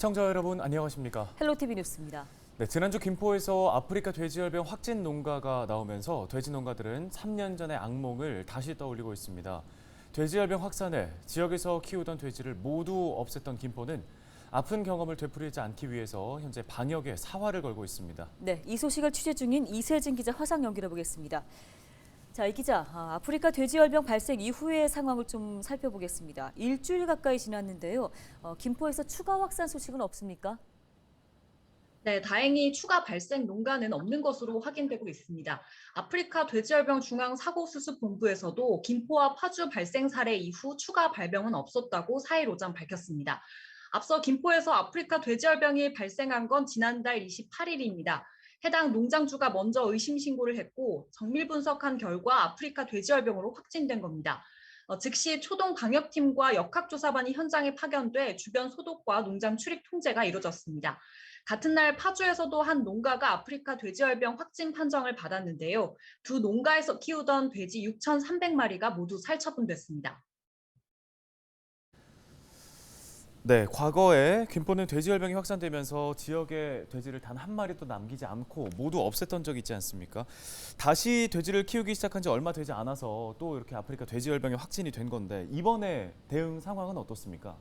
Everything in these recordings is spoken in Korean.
시청자 여러분 안녕하십니까? 헬로티비 뉴스입니다. 네, 지난주 김포에서 아프리카 돼지열병 확진 농가가 나오면서 돼지 농가들은 3년 전의 악몽을 다시 떠올리고 있습니다. 돼지열병 확산에 지역에서 키우던 돼지를 모두 없앴던 김포는 아픈 경험을 되풀이하지 않기 위해서 현재 방역에 사활을 걸고 있습니다. 네, 이 소식을 취재 중인 이세진 기자 화상 연결해 보겠습니다. 자, 이 기자, 아프리카 돼지열병 발생 이후의 상황을 좀 살펴보겠습니다. 일주일 가까이 지났는데요. 김포에서 추가 확산 소식은 없습니까? 네, 다행히 추가 발생 농가는 없는 것으로 확인되고 있습니다. 아프리카 돼지열병 중앙사고수습본부에서도 김포와 파주 발생 사례 이후 추가 발병은 없었다고 4일 오전 밝혔습니다. 앞서 김포에서 아프리카 돼지열병이 발생한 건 지난달 28일입니다. 해당 농장주가 먼저 의심 신고를 했고 정밀 분석한 결과 아프리카 돼지열병으로 확진된 겁니다. 즉시 초동 방역팀과 역학조사반이 현장에 파견돼 주변 소독과 농장 출입 통제가 이루어졌습니다. 같은 날 파주에서도 한 농가가 아프리카 돼지열병 확진 판정을 받았는데요. 두 농가에서 키우던 돼지 6,300마리가 모두 살처분됐습니다. 네, 과거에 김포는 돼지열병이 확산되면서 지역의 돼지를 단 한 마리도 남기지 않고 모두 없앴던 적이 있지 않습니까? 다시 돼지를 키우기 시작한 지 얼마 되지 않아서 또 이렇게 아프리카 돼지열병이 확진이 된 건데 이번에 대응 상황은 어떻습니까?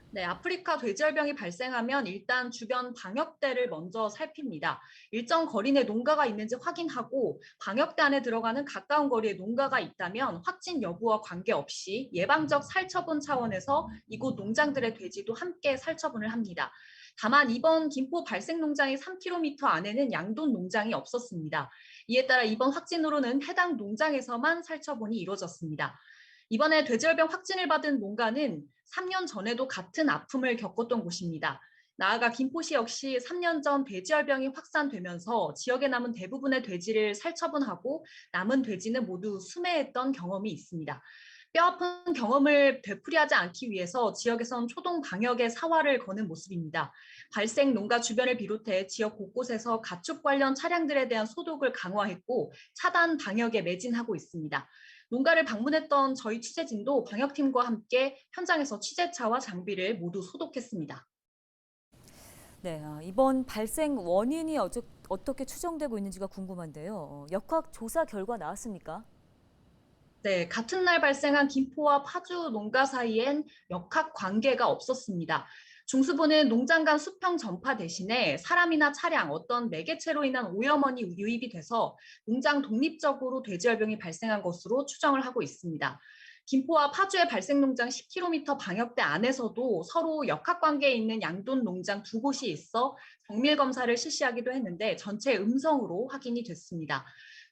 네, 아프리카 돼지열병이 발생하면 일단 주변 방역대를 먼저 살핍니다. 일정 거리 내 농가가 있는지 확인하고 방역대 안에 들어가는 가까운 거리에 농가가 있다면 확진 여부와 관계없이 예방적 살처분 차원에서 이곳 농장들의 돼지도 함께 살처분을 합니다. 다만 이번 김포 발생 농장의 3km 안에는 양돈 농장이 없었습니다. 이에 따라 이번 확진으로는 해당 농장에서만 살처분이 이루어졌습니다. 이번에 돼지열병 확진을 받은 농가는 3년 전에도 같은 아픔을 겪었던 곳입니다. 나아가 김포시 역시 3년 전 돼지열병이 확산되면서 지역에 남은 대부분의 돼지를 살처분하고 남은 돼지는 모두 수매했던 경험이 있습니다. 뼈아픈 경험을 되풀이하지 않기 위해서 지역에선 초동 방역에 사활을 거는 모습입니다. 발생 농가 주변을 비롯해 지역 곳곳에서 가축 관련 차량들에 대한 소독을 강화했고 차단 방역에 매진하고 있습니다. 농가를 방문했던 저희 취재진도 방역팀과 함께 현장에서 취재차와 장비를 모두 소독했습니다. 네, 이번 발생 원인이 어떻게 추정되고 있는지가 궁금한데요. 역학 조사 결과 나왔습니까? 네, 같은 날 발생한 김포와 파주 농가 사이엔 역학 관계가 없었습니다. 중수부는 농장 간 수평 전파 대신에 사람이나 차량, 어떤 매개체로 인한 오염원이 유입이 돼서 농장 독립적으로 돼지열병이 발생한 것으로 추정을 하고 있습니다. 김포와 파주의 발생 농장 10km 방역대 안에서도 서로 역학관계에 있는 양돈 농장 두 곳이 있어 정밀 검사를 실시하기도 했는데 전체 음성으로 확인이 됐습니다.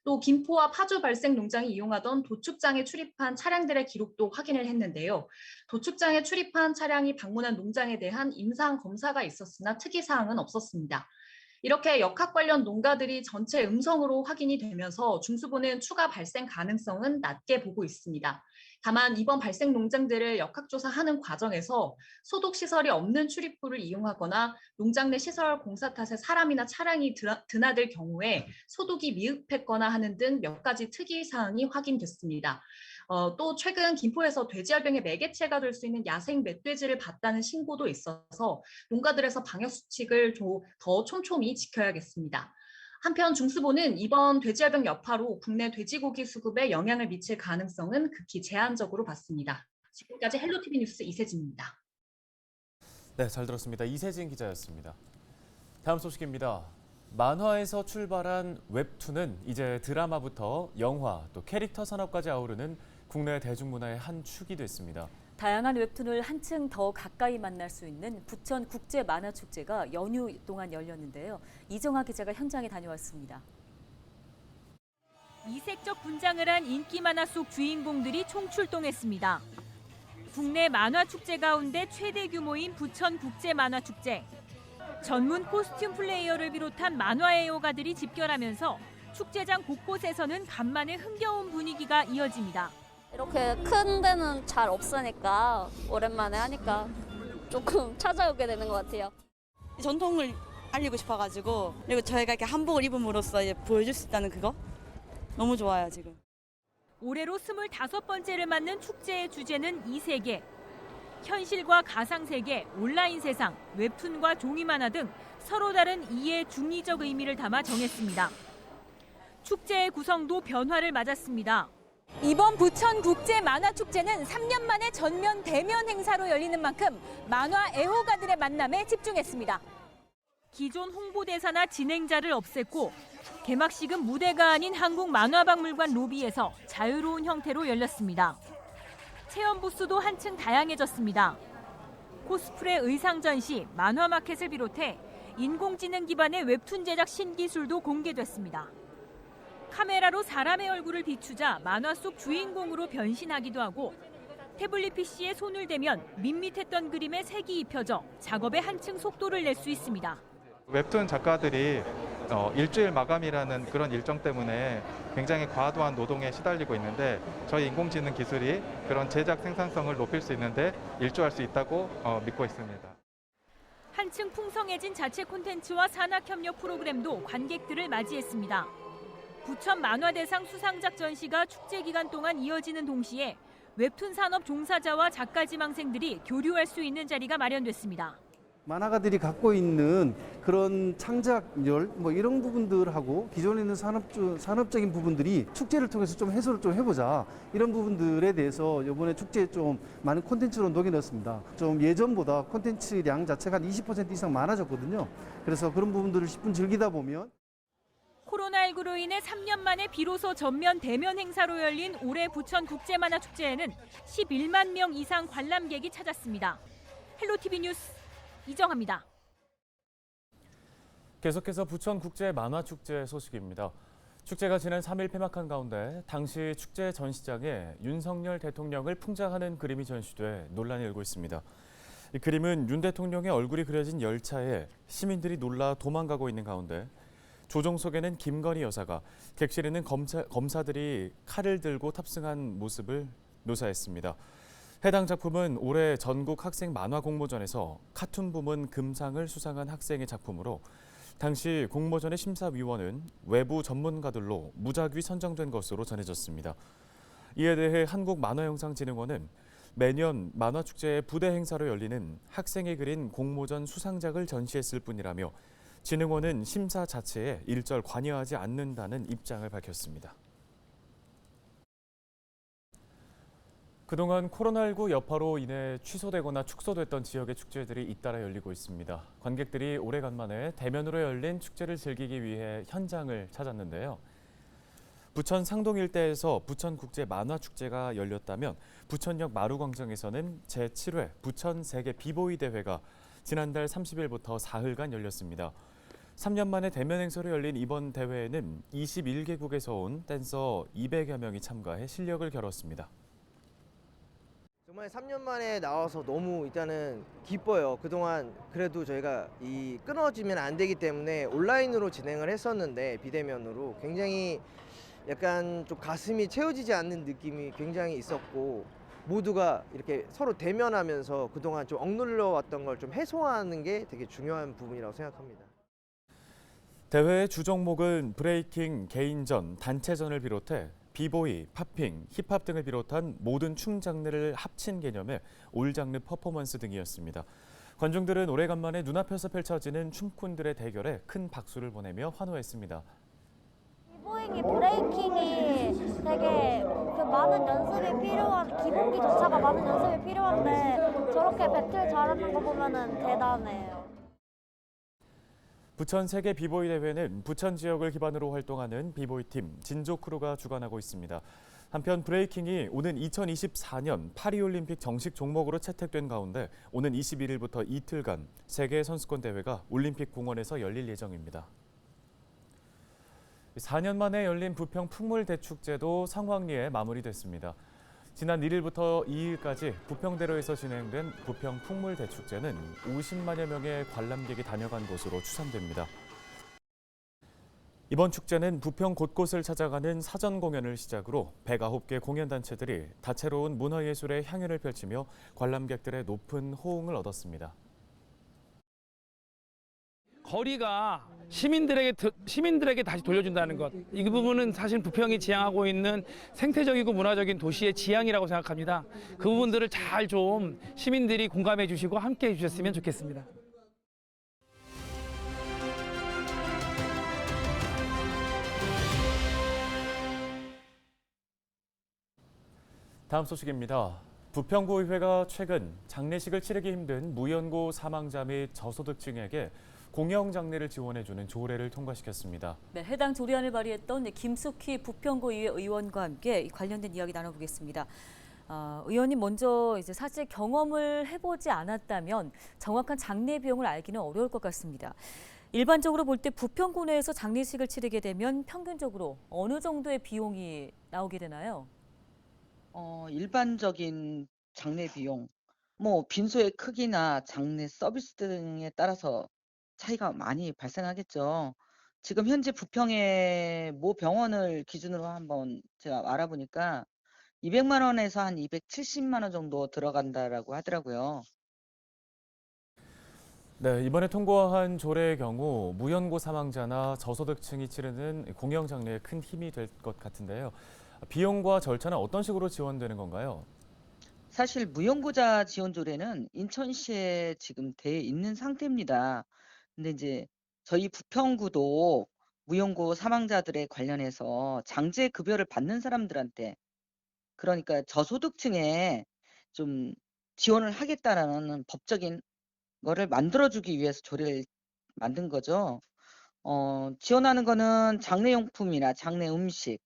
또 김포와 파주 발생 농장이 이용하던 도축장에 출입한 차량들의 기록도 확인을 했는데요. 도축장에 출입한 차량이 방문한 농장에 대한 임상 검사가 있었으나 특이사항은 없었습니다. 이렇게 역학 관련 농가들이 전체 음성으로 확인이 되면서 중수부는 추가 발생 가능성은 낮게 보고 있습니다. 다만 이번 발생 농장들을 역학조사하는 과정에서 소독시설이 없는 출입구를 이용하거나 농장 내 시설 공사 탓에 사람이나 차량이 드나들 경우에 소독이 미흡했거나 하는 등 몇 가지 특이사항이 확인됐습니다. 또 최근 김포에서 돼지열병의 매개체가 될 수 있는 야생 멧돼지를 봤다는 신고도 있어서 농가들에서 방역수칙을 더 촘촘히 지켜야겠습니다. 한편 중수부는 이번 돼지열병 여파로 국내 돼지고기 수급에 영향을 미칠 가능성은 극히 제한적으로 봤습니다. 지금까지 헬로티비 뉴스 이세진입니다. 네, 잘 들었습니다. 이세진 기자였습니다. 다음 소식입니다. 만화에서 출발한 웹툰은 이제 드라마부터 영화, 또 캐릭터 산업까지 아우르는 국내 대중문화의 한 축이 됐습니다. 다양한 웹툰을 한층 더 가까이 만날 수 있는 부천 국제 만화 축제가 연휴 동안 열렸는데요. 이정아 기자가 현장에 다녀왔습니다. 이색적 분장을 한 인기 만화 속 주인공들이 총출동했습니다. 국내 만화 축제 가운데 최대 규모인 부천 국제 만화 축제. 전문 코스튬 플레이어를 비롯한 만화 애호가들이 집결하면서 축제장 곳곳에서는 간만에 흥겨운 분위기가 이어집니다. 이렇게 큰 데는 잘 없으니까 오랜만에 하니까 조금 찾아오게 되는 것 같아요. 전통을 알리고 싶어가지고 그리고 저희가 이렇게 한복을 입음으로써 이제 보여줄 수 있다는 그거 너무 좋아요 지금. 올해로 25번째를 맞는 축제의 주제는 이세계. 현실과 가상세계, 온라인 세상, 웹툰과 종이 만화 등 서로 다른 이해 중의적 의미를 담아 정했습니다. 축제의 구성도 변화를 맞았습니다. 이번 부천 국제 만화 축제는 3년 만에 전면 대면 행사로 열리는 만큼 만화 애호가들의 만남에 집중했습니다. 기존 홍보대사나 진행자를 없앴고 개막식은 무대가 아닌 한국만화박물관 로비에서 자유로운 형태로 열렸습니다. 체험 부스도 한층 다양해졌습니다. 코스프레 의상 전시, 만화 마켓을 비롯해 인공지능 기반의 웹툰 제작 신기술도 공개됐습니다. 카메라로 사람의 얼굴을 비추자 만화 속 주인공으로 변신하기도 하고 태블릿 PC에 손을 대면 밋밋했던 그림에 색이 입혀져 작업에 한층 속도를 낼 수 있습니다. 웹툰 작가들이 일주일 마감이라는 그런 일정 때문에 굉장히 과도한 노동에 시달리고 있는데 저희 인공지능 기술이 그런 제작 생산성을 높일 수 있는데 일조할 수 있다고 믿고 있습니다. 한층 풍성해진 자체 콘텐츠와 산학협력 프로그램도 관객들을 맞이했습니다. 부천 만화대상 수상작 전시가 축제 기간 동안 이어지는 동시에 웹툰 산업 종사자와 작가 지망생들이 교류할 수 있는 자리가 마련됐습니다. 만화가들이 갖고 있는 그런 창작열 이런 부분들하고 기존에 있는 산업적인 부분들이 축제를 통해서 좀 해소를 좀 해보자, 이런 부분들에 대해서 이번에 축제에 좀 많은 콘텐츠로 녹여넣었습니다. 좀 예전보다 콘텐츠량 자체가 한 20% 이상 많아졌거든요. 그래서 그런 부분들을 10분 즐기다 보면 코로나19로 인해 3년 만에 비로소 전면 대면 행사로 열린 올해 부천 국제만화축제에는 11만 명 이상 관람객이 찾았습니다. 헬로티비 뉴스 이정합니다. 계속해서 부천 국제 만화축제 소식입니다. 축제가 지난 3일 폐막한 가운데 당시 축제 전시장에 윤석열 대통령을 풍자하는 그림이 전시돼 논란이 일고 있습니다. 이 그림은 윤 대통령의 얼굴이 그려진 열차에 시민들이 놀라 도망가고 있는 가운데 조종석에는 김건희 여사가, 객실에는 검사들이 칼을 들고 탑승한 모습을 묘사했습니다. 해당 작품은 올해 전국 학생 만화 공모전에서 카툰 부문 금상을 수상한 학생의 작품으로 당시 공모전의 심사위원은 외부 전문가들로 무작위 선정된 것으로 전해졌습니다. 이에 대해 한국만화영상진흥원은 매년 만화축제의 부대 행사로 열리는 학생이 그린 공모전 수상작을 전시했을 뿐이라며 진흥원은 심사 자체에 일절 관여하지 않는다는 입장을 밝혔습니다. 그동안 코로나19 여파로 인해 취소되거나 축소됐던 지역의 축제들이 잇따라 열리고 있습니다. 관객들이 오래간만에 대면으로 열린 축제를 즐기기 위해 현장을 찾았는데요. 부천 상동 일대에서 부천국제 만화축제가 열렸다면 부천역 마루광장에서는 제7회 부천 세계 비보이 대회가 지난달 30일부터 사흘간 열렸습니다. 3년 만에 대면 행사로 열린 이번 대회에는 21개국에서 온 댄서 200여 명이 참가해 실력을 겨뤘습니다. 정말 3년 만에 나와서 너무 일단은 기뻐요. 그동안 그래도 저희가 끊어지면 안 되기 때문에 온라인으로 진행을 했었는데 비대면으로 굉장히 약간 좀 가슴이 채워지지 않는 느낌이 굉장히 있었고, 모두가 이렇게 서로 대면하면서 그동안 좀 억눌려 왔던 걸 좀 해소하는 게 되게 중요한 부분이라고 생각합니다. 대회의 주 종목은 브레이킹, 개인전, 단체전을 비롯해 비보이, 팝핑, 힙합 등을 비롯한 모든 춤 장르를 합친 개념의 올 장르 퍼포먼스 등이었습니다. 관중들은 오래간만에 눈앞에서 펼쳐지는 춤꾼들의 대결에 큰 박수를 보내며 환호했습니다. 비보잉이 브레이킹이 되게 많은 연습이 필요한, 기본기조차가 많은 연습이 필요한데 저렇게 배틀 잘하는 거 보면은 대단해요. 부천 세계 비보이 대회는 부천 지역을 기반으로 활동하는 비보이 팀 진조크루가 주관하고 있습니다. 한편 브레이킹이 오는 2024년 파리올림픽 정식 종목으로 채택된 가운데 오는 21일부터 이틀간 세계 선수권 대회가 올림픽 공원에서 열릴 예정입니다. 4년 만에 열린 부평 풍물대축제도 성황리에 마무리됐습니다. 지난 1일부터 2일까지 부평대로에서 진행된 부평 풍물대축제는 50만여 명의 관람객이 다녀간 것으로 추산됩니다. 이번 축제는 부평 곳곳을 찾아가는 사전 공연을 시작으로 109개 공연단체들이 다채로운 문화예술의 향연을 펼치며 관람객들의 높은 호응을 얻었습니다. 거리가 시민들에게 다시 돌려준다는 것. 이 부분은 사실 부평이 지향하고 있는 생태적이고 문화적인 도시의 지향이라고 생각합니다. 그 부분들을 잘 좀 시민들이 공감해 주시고 함께 해 주셨으면 좋겠습니다. 다음 소식입니다. 부평구의회가 최근 장례식을 치르기 힘든 무연고 사망자 및 저소득층에게 공영 장례를 지원해주는 조례를 통과시켰습니다. 네, 해당 조례안을 발의했던 김숙희 부평구의회 의원과 함께 관련된 이야기 나눠보겠습니다. 의원님 먼저 이제 사실 경험을 해보지 않았다면 정확한 장례 비용을 알기는 어려울 것 같습니다. 일반적으로 볼 때 부평구 내에서 장례식을 치르게 되면 평균적으로 어느 정도의 비용이 나오게 되나요? 일반적인 장례 비용, 빈소의 크기나 장례 서비스 등에 따라서 차이가 많이 발생하겠죠. 지금 현재 부평의 모 병원을 기준으로 한번 제가 알아보니까 200만 원에서 한 270만 원 정도 들어간다라고 하더라고요. 네, 이번에 통과한 조례의 경우 무연고 사망자나 저소득층이 치르는 공영 장례에 큰 힘이 될 것 같은데요. 비용과 절차는 어떤 식으로 지원되는 건가요? 사실 무연고자 지원 조례는 인천시에 지금 돼 있는 상태입니다. 근데 이제 저희 부평구도 무연고 사망자들에 관련해서 장제 급여를 받는 사람들한테, 그러니까 저소득층에 좀 지원을 하겠다라는 법적인 거를 만들어주기 위해서 조례를 만든 거죠. 지원하는 거는 장례용품이나 장례 음식,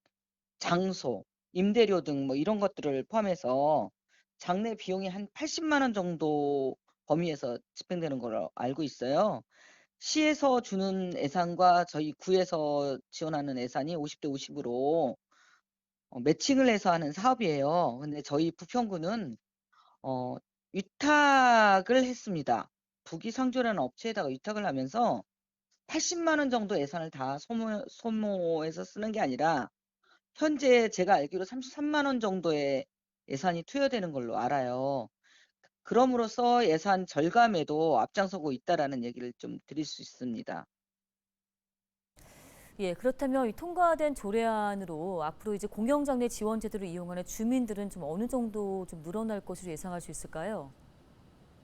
장소, 임대료 등 이런 것들을 포함해서 장례 비용이 한 80만 원 정도 범위에서 집행되는 걸로 알고 있어요. 시에서 주는 예산과 저희 구에서 지원하는 예산이 50대 50으로 매칭을 해서 하는 사업이에요. 근데 저희 부평구는 어, 위탁을 했습니다. 부기상조라는 업체에다가 위탁을 하면서 80만 원 정도 예산을 다 소모해서 쓰는 게 아니라 현재 제가 알기로 33만 원 정도의 예산이 투여되는 걸로 알아요. 그럼으로써 예산 절감에도 앞장서고 있다라는 얘기를 좀 드릴 수 있습니다. 예, 그렇다면 이 통과된 조례안으로 앞으로 이제 공영장례 지원 제도를 이용하는 주민들은 좀 어느 정도 좀 늘어날 것으로 예상할 수 있을까요?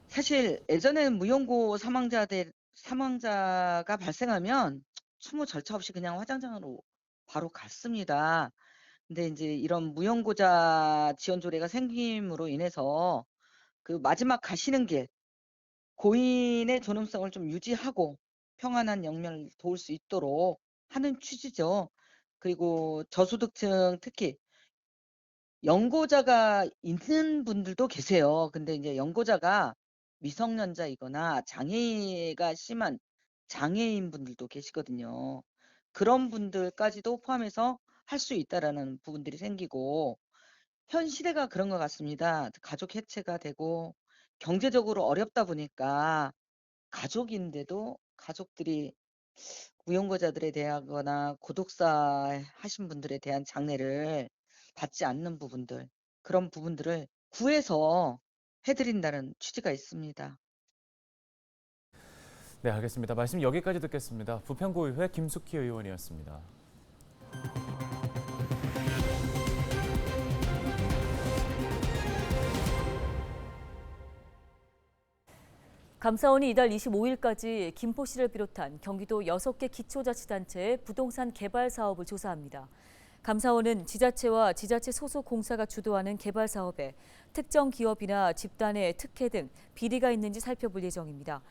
사실 예전에는 무연고 사망자가 발생하면 추모 절차 없이 그냥 화장장으로 바로 갔습니다. 근데 이제 이런 무연고자 지원 조례가 생김으로 인해서 그 마지막 가시는 길, 고인의 존엄성을 좀 유지하고 평안한 영면을 도울 수 있도록 하는 취지죠. 그리고 저소득층 특히 연고자가 있는 분들도 계세요. 근데 이제 연고자가 미성년자이거나 장애가 심한 장애인 분들도 계시거든요. 그런 분들까지도 포함해서 할 수 있다라는 부분들이 생기고, 현 시대가 그런 것 같습니다. 가족 해체가 되고 경제적으로 어렵다 보니까 가족인데도 가족들이 무연고자들에 대하거나 고독사 하신 분들에 대한 장례를 받지 않는 부분들, 그런 부분들을 구해서 해드린다는 취지가 있습니다. 네, 알겠습니다. 말씀 여기까지 듣겠습니다. 부평구의회 김숙희 의원이었습니다. 감사원이 이달 25일까지 김포시를 비롯한 경기도 6개 기초자치단체의 부동산 개발 사업을 조사합니다. 감사원은 지자체와 지자체 소속 공사가 주도하는 개발 사업에 특정 기업이나 집단의 특혜 등 비리가 있는지 살펴볼 예정입니다.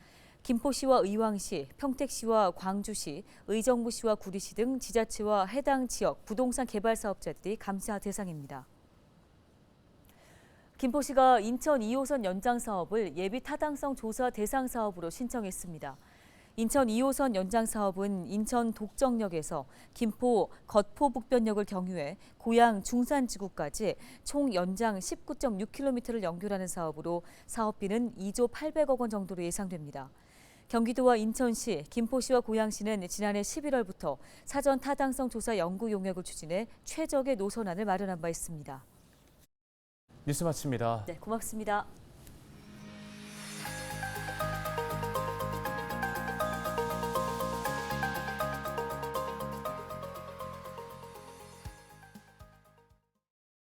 김포시와 의왕시, 평택시와 광주시, 의정부시와 구리시 등 지자체와 해당 지역 부동산 개발 사업자들이 감사 대상입니다. 김포시가 인천 2호선 연장 사업을 예비 타당성 조사 대상 사업으로 신청했습니다. 인천 2호선 연장 사업은 인천 독정역에서 김포 겉포북변역을 경유해 고양 중산지구까지 총 연장 19.6km를 연결하는 사업으로 사업비는 2조 800억 원 정도로 예상됩니다. 경기도와 인천시, 김포시와 고양시는 지난해 11월부터 사전 타당성 조사 연구 용역을 추진해 최적의 노선안을 마련한 바 있습니다. 뉴스 마칩니다. 네, 고맙습니다.